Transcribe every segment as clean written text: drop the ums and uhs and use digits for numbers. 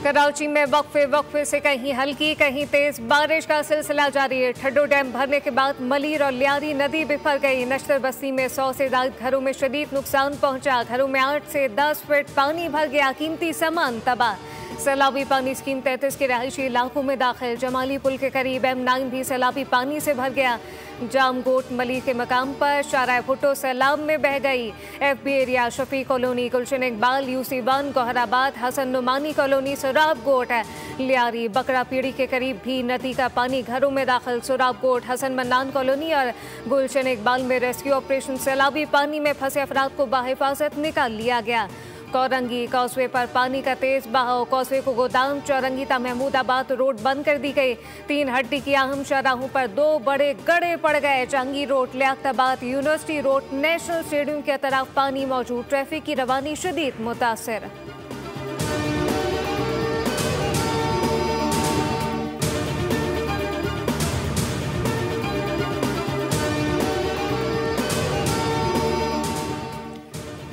कराची में वक्फे से कहीं हल्की कहीं तेज बारिश का सिलसिला जारी है। ठड्डो डैम भरने के बाद मलीर और लियारी नदी बिफर गई। नश्तर बस्ती में 100 से ज्यादा घरों में शदीद नुकसान पहुंचा। घरों में 8 से 10 फीट पानी भर गया। कीमती सामान तबाह। सैलाबी पानी स्कीम 33 के रहायशी इलाकों में दाखिल। जमाली पुल के करीब M9 भी सैलाबी पानी से भर गया। जामगोट मली के मकाम पर शारा भुट्टो सैलाब में बह गई। FB एरिया शफी कॉलोनी, गुलशन इकबाल, UC1, गोहराबाद, हसन नुमानी कॉलोनी, सुराब गोट, लियारी बकरा पीड़ी के करीब भी नदी का पानी घरों में दाखिल। सुराब गोट, हसन मन्नान कॉलोनी और गुलशन इकबाल में रेस्क्यू ऑपरेशन। सैलाबी पानी में फंसे अफराद को बाहिफाजत निकाल लिया गया। कौरंगी कॉसवे पर पानी का तेज बहाव। कॉसवे को गोदाम चौरंगी ता महमूदाबाद रोड बंद कर दी गई। 3 हड्डी की अहम शाहराहों पर 2 बड़े गड्ढे पड़ गए। Jahangir road, Liaquatabad, university road, national stadium के तरफ पानी मौजूद। ट्रैफिक की रवानी शदीद मुतासर।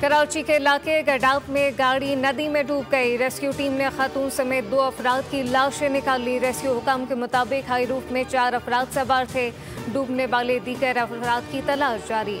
कराची के इलाके गडाप में गाड़ी नदी में डूब गई। रेस्क्यू टीम ने खातून समेत 2 अफराद की लाशें निकाली। रेस्क्यू हुकाम के मुताबिक हाई रूफ में 4 अफराद सवार थे। डूबने वाले दीगर अफराद की तलाश जारी।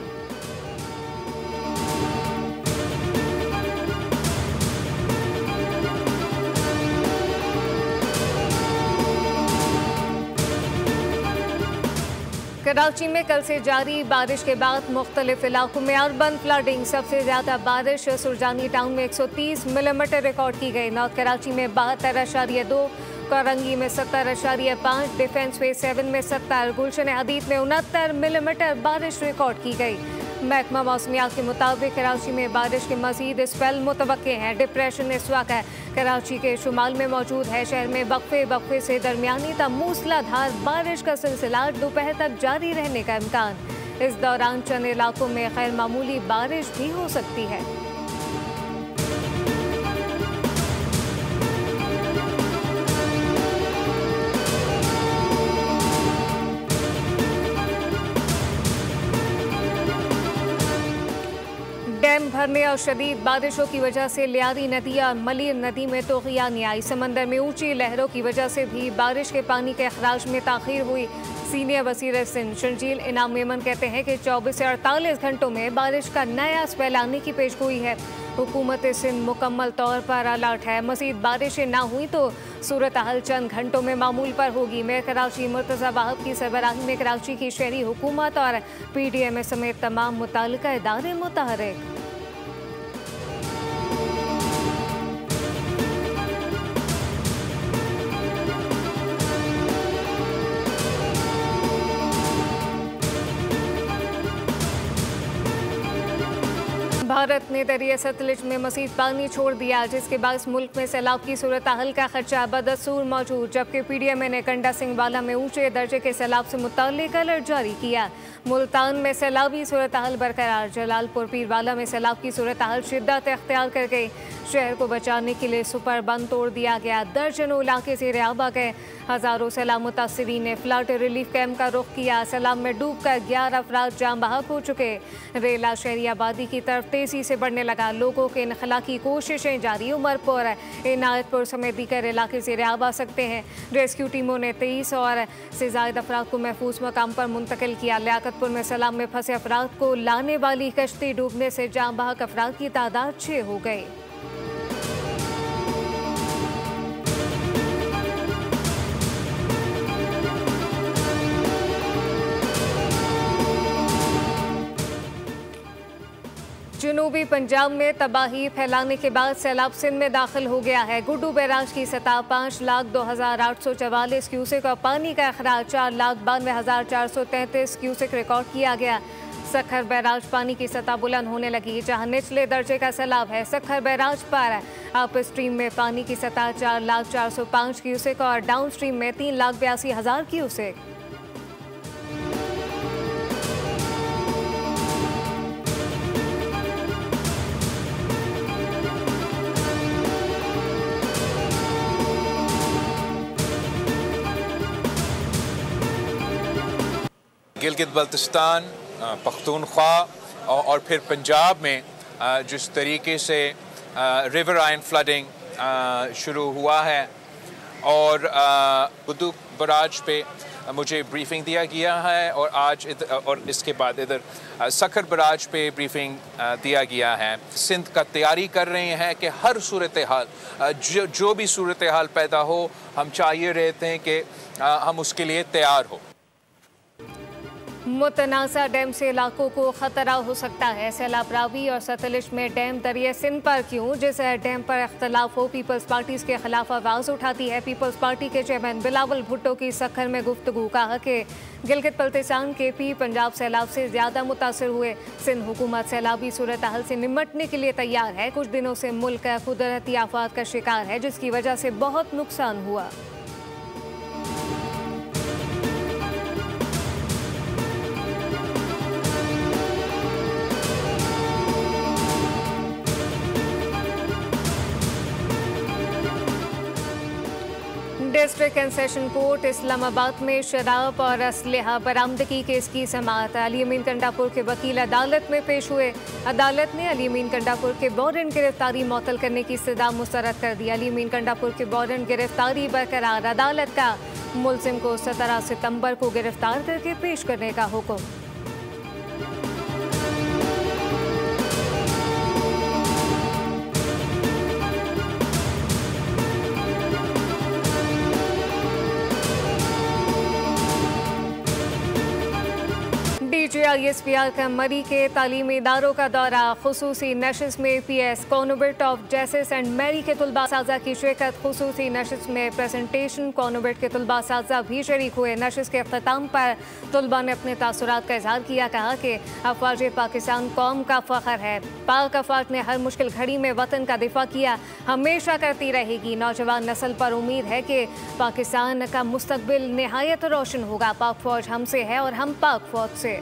कराची में कल से जारी बारिश के बाद मुख्तलिफ इलाकों में अर्बन फ्लडिंग। सबसे ज्यादा बारिश सुरजानी टाउन में 130 मिलीमीटर रिकॉर्ड की गई। नॉर्थ कराची में 72.2, कौरंगी में 70.5, डिफेंस फेज 7 में 70, गुलशन हदीद में 69 मिलीमीटर बारिश रिकॉर्ड की गई। महकमा मौसमियात के मुताबिक कराची में बारिश के मजीद स्पेल मुतवक्के हैं। डिप्रेशन इस वक्त कराची के शुमाल में मौजूद है। शहर में वक्फे से दरमियानी तक मूसलाधार बारिश का सिलसिला दोपहर तक जारी रहने का इम्कान। इस दौरान चंद इलाकों में गैर मामूली बारिश भी हो सकती है। डैम भरने और शदीद बारिशों की वजह से लियारी नदी और मलीर नदी में तोग़ियानी आई। समंदर में ऊंची लहरों की वजह से भी बारिश के पानी के अखराज में ताख़ीर हुई। सीनियर वज़ीर सिंध शर्जील इनाम मेमन कहते हैं कि 24 से 48 घंटों में बारिश का नया स्पेल आने की पेशगोई है। हुकूमत सिंध मुकम्मल तौर पर अलर्ट है। मज़ीद बारिशें ना हुई तो सूरत हाल चंद घंटों में मामूल पर होगी। मेयर कराची मुर्तज़ा वाहब की सरबराही में कराची की शहरी हुकूमत और PDMA समेत तमाम मुताल्लिका इदारे मुतहर्रिक। भारत ने दरिया सतलुज में मज़ीद पानी छोड़ दिया, जिसके बाद मुल्क में सैलाब की सूरत हाल का खदशा बदस्तूर मौजूद। जबकि PDMA ने कंडा सिंह वाला में ऊंचे दर्जे के सैलाब से मुताल्लिक अलर्ट जारी किया। मुल्तान में सैलाबी सूरत हाल बरकरार। जलालपुर पीरवाला में सैलाब की सूरत हाल शिद्दत अख्तियार कर गई। शहर को बचाने के लिए सुपर बंद तोड़ दिया गया। दर्जनों इलाके से रेआब आ गए। हज़ारों सैलाब मुतासिरीन ने फ्लड रिलीफ कैंप का रुख किया। सैलाब में डूबकर 11 अफराद जाम बहक हो चुके। रेला शहरी आबादी की तरफ तेजी से बढ़ने लगा। लोगों के इनखला की कोशिशें जारी। उमरपुर, इनायतपुर समेत दीगर इलाके से रेआब आ सकते हैं। रेस्क्यू टीमों ने 23 और से ज्यादा अफराद को महफूज मकाम पर मुंतकिल किया। लियाकतपुर में सैलाब में फंसे अफराद को लाने वाली कश्ती डूबने से जाम बहक अफराद की तादाद 6 हो गई। जनूबी पंजाब में तबाही फैलाने के बाद सैलाब सिंध में दाखिल हो गया है। गुड्डू बैराज की सतह 5,02,844 क्यूसेक और पानी का अखराज 4,92,433 क्यूसेक रिकॉर्ड किया गया। सखर बैराज पानी की सतह बुलंद होने लगी, जहां निचले दर्जे का सैलाब है। सखर बैराज पर अप स्ट्रीम में पानी की सतह 4,04,05 क्यूसेक और डाउन स्ट्रीम में 3,82,000 क्यूसेक। गिलगित बल्तिस्तान, पख्तूनख्वा और फिर पंजाब में जिस तरीके से रिवर आयन फ्लडिंग शुरू हुआ है और बुद्दू बराज पे मुझे ब्रीफिंग दिया गया है और आज और इसके बाद इधर सखर बराज पे ब्रीफिंग दिया गया है। सिंध का तैयारी कर रहे हैं कि हर सूरत हाल जो भी सूरत हाल पैदा हो, हम चाहिए रहते हैं कि हम उसके लिए तैयार हो। मुतनाज़ा डैम से इलाकों को खतरा हो सकता है। सैलाब रावी और सतलुज में डैम दरिया सिंध पर क्यों? जिस डैम पर इख्तलाफ हो, पीपल्स पार्टी के खिलाफ आवाज़ उठाती है। पीपल्स पार्टी के चेयरमैन बिलावल भुट्टो की सखर में गुफ्तगू, कहा कि गिलगित बल्तिस्तान KP पंजाब सैलाब से ज़्यादा मुतासर हुए। सिंध हुकूमत सैलाबी सूरत हाल से निमटने के लिए तैयार है। कुछ दिनों से मुल्क कुदरती आफात का शिकार है, जिसकी वजह से बहुत नुकसान हुआ। District and session court Islamabad में शराब और असलहा बरामदगी केस की समाअत। अली अमीन कंडापुर के वकील अदालत में पेश हुए। अदालत ने अली अमीन कंडापुर के वारंट गिरफ्तारी मुअत्तल करने की इस्तदा मुस्तरद कर दी। अली अमीन कंडापुर के वारंट गिरफ्तारी बरकरार। अदालत का मुलजिम को 17 सितंबर को गिरफ्तार करके पेश करने का हुक्म। DGISPR का मरी के तालीमी इदारों का दौरा। खुसूसी नशिस्त में PS convent of Jesus and Mary के तलबा साजा की शिरकत। खुसूसी नशिस्त में प्रेजेंटेशन कॉन्वेंट के तलबा साजा भी शरीक हुए। नशिस्त के अख्ताम पर तलबा ने अपने तासुरात का इजहार किया। कहा कि अफवाज पाकिस्तान कौम का फख्र है। पाक अफवाज ने हर मुश्किल घड़ी में वतन का दिफा किया, हमेशा करती रहेगी। नौजवान नस्ल पर उम्मीद है कि पाकिस्तान का मुस्तकबिल निहायत रोशन होगा। पाक फौज हमसे है और हम पाक फौज से।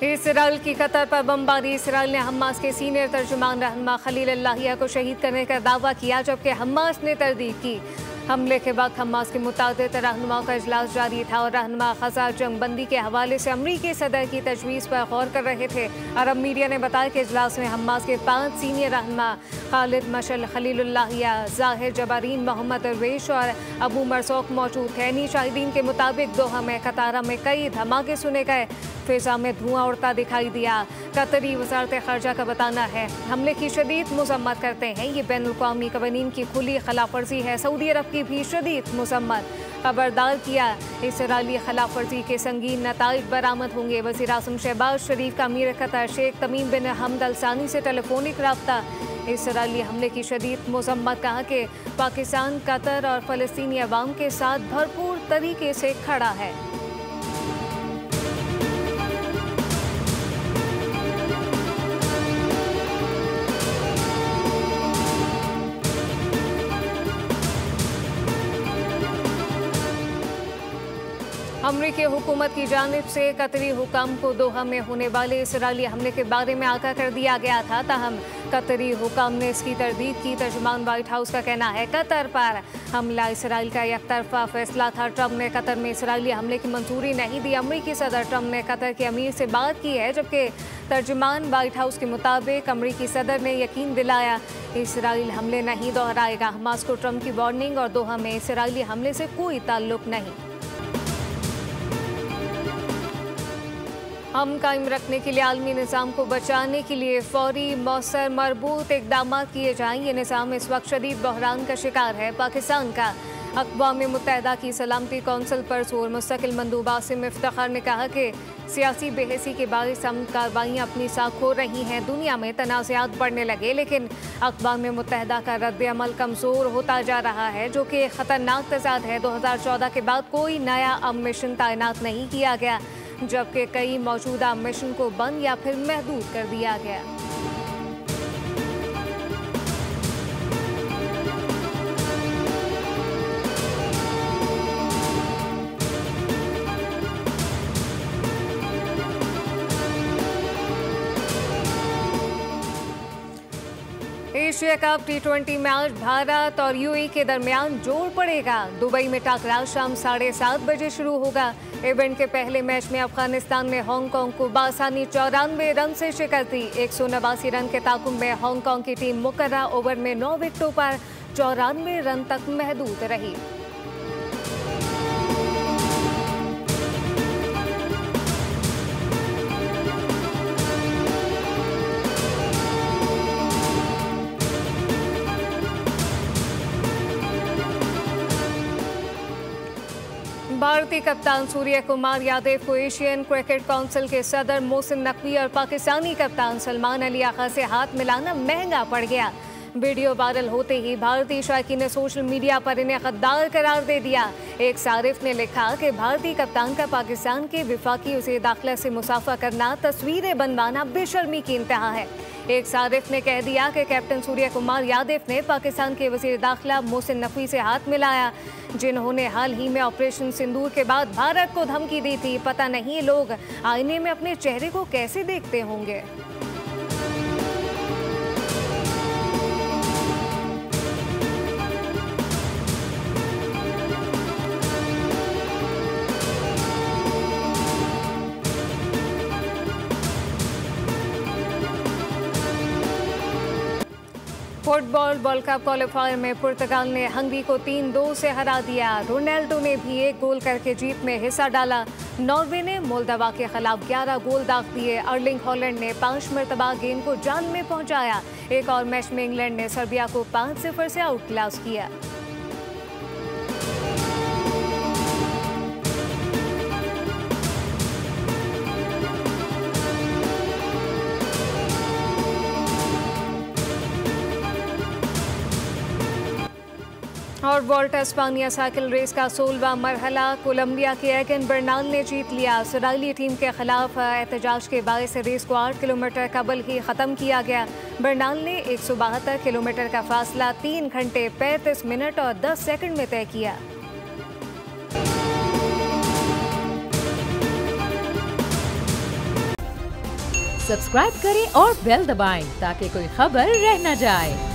इसराइल की कतर पर बमबारी। इसराइल ने हमास के सीनियर तर्जुमान रहनुमा खलील अल्लाहिया को शहीद करने का दावा किया, जबकि हमास ने तरदीद की। हमले के बाद हमास के मुतादिद रहनुमाओं का इजलास जारी था और रहनुमा खजा जंगबंदी के हवाले से अमरीकी सदर की तजवीज़ पर गौर कर रहे थे। अरब मीडिया ने बताया कि इजलास में हमास के 5 सीनियर रहनुमा खालिद मशल, खलीलुल्लाहिया, जाहिर जबारीन, मोहम्मद दरवेश और अबू मरसूक मौजूद थे। इन्हीं शाहिदीन के मुताबिक दोहा में कतारा में कई धमाके सुने गए। फिजा में धुआं उड़ता दिखाई दिया। कतरी वजारत खर्जा का बताना है हमले की शदीद मजम्मत करते हैं। ये बैनुल-अक़वामी कवानीन की खुली खिलाफ वर्जी है। सऊदी अरब की भी शदीद मजम्मत। खबरदार किया, इसराइली खिलाफ वर्जी के संगीन नताइज बरामद होंगे। वज़ीर आज़म शहबाज शरीफ का अमीर कतर शेख तमीम बिन हमद अल सानी से टेलीफोनिक रब्ता। इसराइली हमले की शदीद मजम्मत। कहा कि पाकिस्तान कतर और फ़लस्तीनी अवाम के साथ भरपूर तरीके से खड़ा है। अमरीकी हुकूमत की जानिब से कतरी हुकाम को दोहा में होने वाले इसराइली हमले के बारे में आगाह कर दिया गया था, ताहम कतरी हुकाम ने इसकी तरदीद की। तर्जुमान व्हाइट हाउस का कहना है कतर पर हमला इसराइल का एक तरफा फैसला था। ट्रंप ने कतर में इसराइली हमले की मंजूरी नहीं दी। अमरीकी सदर ट्रंप ने कतर के अमीर से बात की है, जबकि तर्जुमान व्हाइट हाउस के मुताबिक अमरीकी सदर ने यकीन दिलाया इसराइल हमले नहीं दोहराएगा। हमास को ट्रंप की वार्निंग और दोहा में इसराइली हमले से कोई ताल्लुक नहीं। हम कायम रखने के लिए आलमी निज़ाम को बचाने के लिए फौरी मौसर मरबूत इक़दाम किए जाएँ। ये निज़ाम इस वक्त शदीद बहरान का शिकार है। पाकिस्तान का अक़वाम मुत्तहिदा की सलामती कौंसिल पर जोर। मुस्तकिल मंदूब आसिम इफ्तिखार ने कहा कि सियासी बेहसी के बायस हम कार्रवाइयाँ अपनी साख खो रही हैं। दुनिया में तनाज़ात बढ़ने लगे, लेकिन अक़वाम मुत्तहिदा का रद्द अमल कमज़ोर होता जा रहा है, जो कि ख़तरनाक तज़ाद है। 2014 के बाद कोई नया अब मिशन तैनात नहीं किया गया, जबकि कई मौजूदा मिशन को बंद या फिर महदूद कर दिया गया। Asia cup T20 match Bharat और यूएई के दरमियान जोर पड़ेगा। दुबई में टकराव शाम 7:30 बजे शुरू होगा। इवेंट के पहले मैच में अफगानिस्तान ने हांगकांग को बासानी 94 रन से शिकस्त दी। 189 रन के ताकुम में हांगकांग की टीम मुकर्रा ओवर में 9 विकेटों पर 94 रन तक महदूद रही। भारतीय कप्तान सूर्य कुमार यादव को एशियन क्रिकेट काउंसिल के सदर मोहसिन नकवी और पाकिस्तानी कप्तान सलमान अली आगा से हाथ मिलाना महंगा पड़ गया। वीडियो वायरल होते ही भारतीय शायकीन ने सोशल मीडिया पर इन्हें गद्दार करार दे दिया। एक सारिफ ने लिखा कि भारतीय कप्तान का पाकिस्तान के विफाकी उसे दाखिला से मुसाफा करना, तस्वीरें बनवाना बेशर्मी की इंतहा है। एक सारिफ ने कह दिया कि कैप्टन सूर्य कुमार यादव ने पाकिस्तान के वज़ीर दाखिला मोहसिन नकवी से हाथ मिलाया, जिन्होंने हाल ही में ऑपरेशन सिंदूर के बाद भारत को धमकी दी थी। पता नहीं लोग आईने में अपने चेहरे को कैसे देखते होंगे। फुटबॉल वर्ल्ड कप क्वालिफायर में पुर्तगाल ने हंगरी को 3-2 से हरा दिया। रोनाल्डो ने भी 1 गोल करके जीत में हिस्सा डाला। नॉर्वे ने मोल्दोवा के खिलाफ 11 गोल दाग दिए। अर्लिंग हॉलैंड ने 5 मरतबा गेंद को जाल में पहुंचाया। एक और मैच में इंग्लैंड ने सर्बिया को 5-0 से आउट क्लास किया। और वॉल्टा एस्पानिया साइकिल रेस का 16वां मरहला कोलंबिया के एगन बर्नाल ने जीत लिया। इसराइली टीम के खिलाफ एहतजाज के बायस रेस को 8 किलोमीटर कबल ही ख़त्म किया गया। बर्नाल ने 172 किलोमीटर का फासला 3 घंटे 35 मिनट और 10 सेकंड में तय किया। सब्सक्राइब करें और बेल दबाएं ताकि कोई खबर रह न जाए।